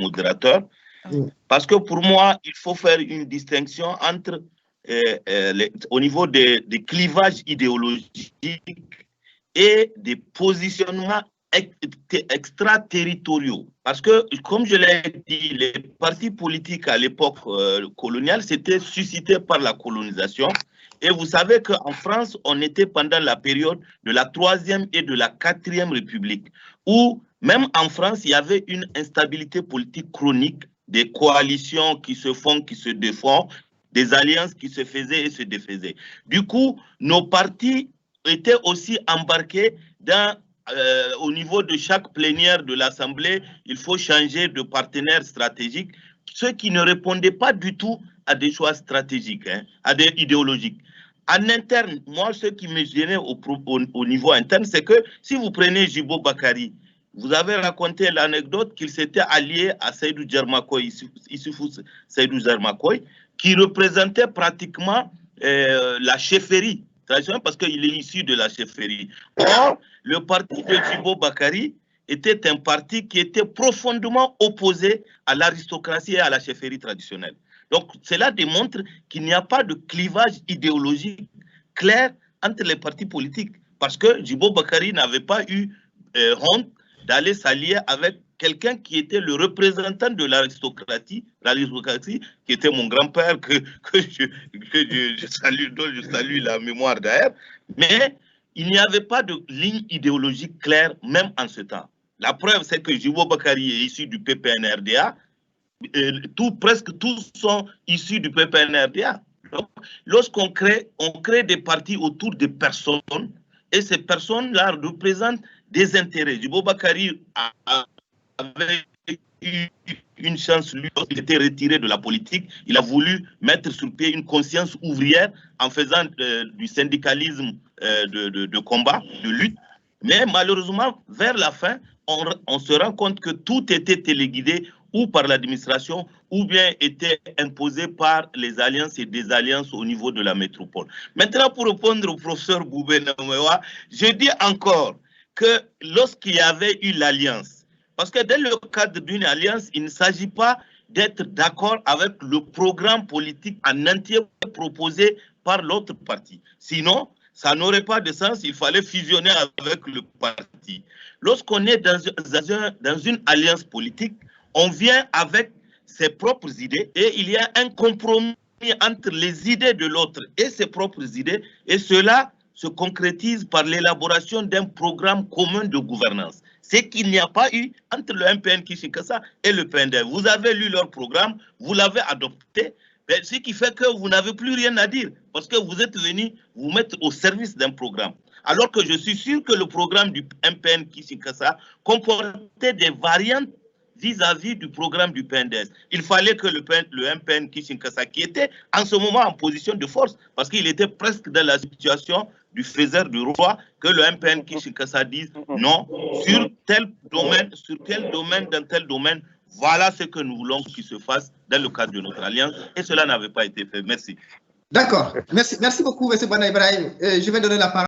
modérateur, parce que pour moi, il faut faire une distinction entre, au niveau des clivages idéologiques et des positionnements extraterritoriaux. Parce que, comme je l'ai dit, les partis politiques à l'époque coloniale, c'était suscité par la colonisation. Et vous savez qu'en France, on était pendant la période de la 3e et de la 4e République, où même en France, il y avait une instabilité politique chronique, des coalitions qui se font, qui se défont, des alliances qui se faisaient et se défaisaient. Du coup, nos partis étaient aussi embarqués dans, au niveau de chaque plénière de l'Assemblée, il faut changer de partenaire stratégique, ceux qui ne répondaient pas du tout à des choix stratégiques, hein, à des idéologiques. En interne, moi, ce qui me gênait au niveau interne, c'est que si vous prenez Djibo Bakary, vous avez raconté l'anecdote qu'il s'était allié à Seydou Djermakoy, Issoufou Seydou Djermakoy, qui représentait pratiquement la chefferie traditionnelle parce qu'il est issu de la chefferie. Or, le parti de Djibo Bakary était un parti qui était profondément opposé à l'aristocratie et à la chefferie traditionnelle. Donc, cela démontre qu'il n'y a pas de clivage idéologique clair entre les partis politiques parce que Djibo Bakary n'avait pas eu honte d'aller s'allier avec quelqu'un qui était le représentant de l'aristocratie, qui était mon grand-père, que je salue, dont je salue la mémoire d'ailleurs. Mais il n'y avait pas de ligne idéologique claire, même en ce temps. La preuve, c'est que Djibo Bakary est issu du PPNRDA, presque tous sont issus du PPNRDA. Lorsqu'on crée des partis autour des personnes, et ces personnes-là représentent des intérêts. Djibo Bakary avait eu une chance, lui, il était retiré de la politique. Il a voulu mettre sur pied une conscience ouvrière en faisant du syndicalisme de combat, de lutte. Mais malheureusement, vers la fin, on se rend compte que tout était téléguidé ou par l'administration ou bien était imposé par les alliances et des alliances au niveau de la métropole. Maintenant, pour répondre au professeur Boubé Namewa, je dis encore que lorsqu'il y avait eu l'alliance, parce que dans le cadre d'une alliance, il ne s'agit pas d'être d'accord avec le programme politique en entier proposé par l'autre parti. Sinon, ça n'aurait pas de sens, il fallait fusionner avec le parti. Lorsqu'on est dans une alliance politique, on vient avec ses propres idées et il y a un compromis entre les idées de l'autre et ses propres idées, et cela se concrétise par l'élaboration d'un programme commun de gouvernance. C'est qu'il n'y a pas eu entre le MPN Kinshasa et le PNDS. Vous avez lu leur programme, vous l'avez adopté, ce qui fait que vous n'avez plus rien à dire parce que vous êtes venu vous mettre au service d'un programme. Alors que je suis sûr que le programme du MPN Kinshasa comportait des variantes vis-à-vis du programme du PNDS. Il fallait que le MPN Kinshasa, qui était en ce moment en position de force, parce qu'il était presque dans la situation du faiseur du roi, que le MPN Kinshasa dise non, sur tel domaine, dans tel domaine, voilà ce que nous voulons qu'il se fasse dans le cadre de notre alliance, et cela n'avait pas été fait. Merci. D'accord. Merci beaucoup, M. Bana Ibrahim. Je vais donner la parole.